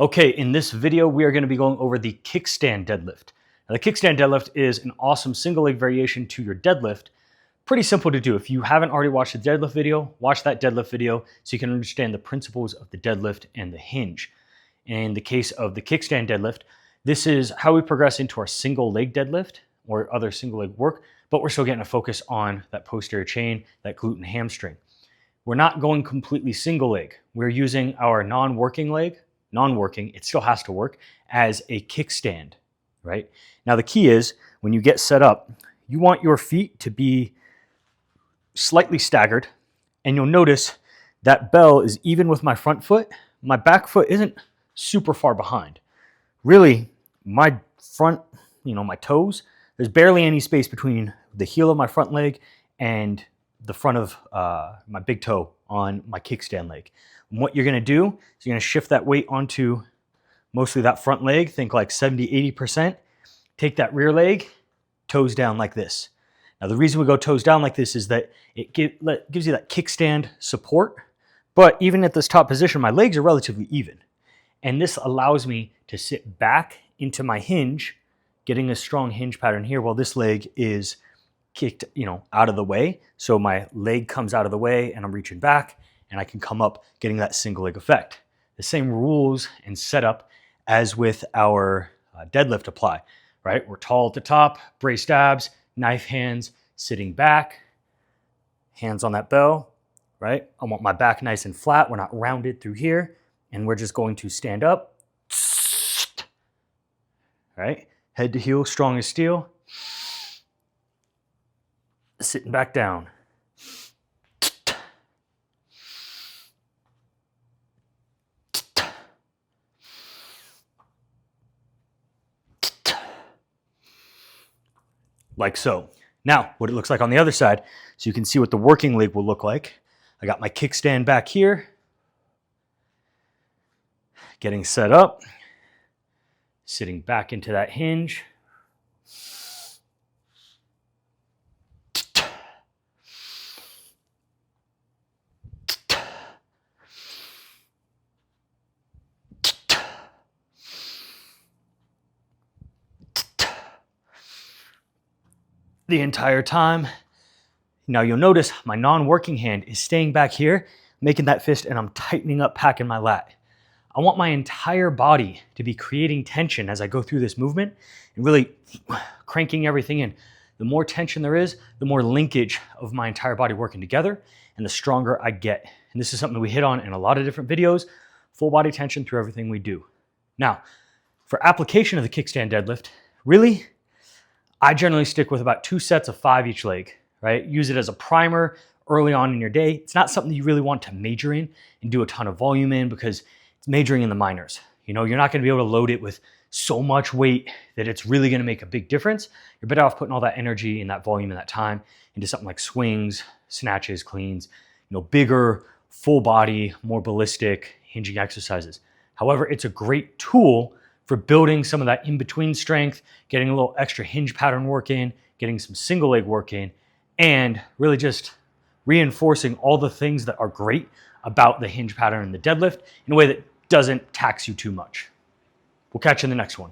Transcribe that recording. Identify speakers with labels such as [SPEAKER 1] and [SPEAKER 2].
[SPEAKER 1] Okay, in this video, we are going to be going over the kickstand deadlift. Now, the kickstand deadlift is an awesome single leg variation to your deadlift. Pretty simple to do. If you haven't already watched the deadlift video, watch that deadlift video so you can understand the principles of the deadlift and the hinge. In the case of the kickstand deadlift, this is how we progress into our single leg deadlift or other single leg work, but we're still getting a focus on that posterior chain, that glute and hamstring. We're not going completely single leg. We're using our non-working leg, it still has to work, as a kickstand, right? Now the key is, when you get set up, you want your feet to be slightly staggered, and you'll notice that bell is even with my front foot. My back foot isn't super far behind. Really, my front, my toes, there's barely any space between the heel of my front leg and the front of my big toe on my kickstand leg. And what you're gonna do is you're gonna shift that weight onto mostly that front leg, think like 70, 80%. Take that rear leg, toes down like this. Now the reason we go toes down like this is that it gives you that kickstand support, but even at this top position, my legs are relatively even. And this allows me to sit back into my hinge, getting a strong hinge pattern here while this leg is kicked, out of the way. So my leg comes out of the way and I'm reaching back and I can come up getting that single leg effect. The same rules and setup as with our deadlift apply, right? We're tall at the top, braced abs, knife hands, sitting back, hands on that bell, right? I want my back nice and flat. We're not rounded through here. And we're just going to stand up, right? Head to heel, strong as steel. Sitting back down. Like so. Now, what it looks like on the other side, so you can see what the working leg will look like. I got my kickstand back here. Getting set up. Sitting back into that hinge. The entire time. Now you'll notice my non-working hand is staying back here, making that fist, and I'm tightening up, packing my lat. I want my entire body to be creating tension as I go through this movement and really cranking everything in. The more tension there is, the more linkage of my entire body working together and the stronger I get. And this is something we hit on in a lot of different videos, full body tension through everything we do. Now, for application of the kickstand deadlift, really, I generally stick with about 2 sets of 5 each leg, right? Use it as a primer early on in your day. It's not something you really want to major in and do a ton of volume in because it's majoring in the minors. You're not going to be able to load it with so much weight that it's really going to make a big difference. You're better off putting all that energy and that volume and that time into something like swings, snatches, cleans, bigger, full body, more ballistic hinging exercises. However, it's a great tool for building some of that in-between strength, getting a little extra hinge pattern work in, getting some single leg work in, and really just reinforcing all the things that are great about the hinge pattern and the deadlift in a way that doesn't tax you too much. We'll catch you in the next one.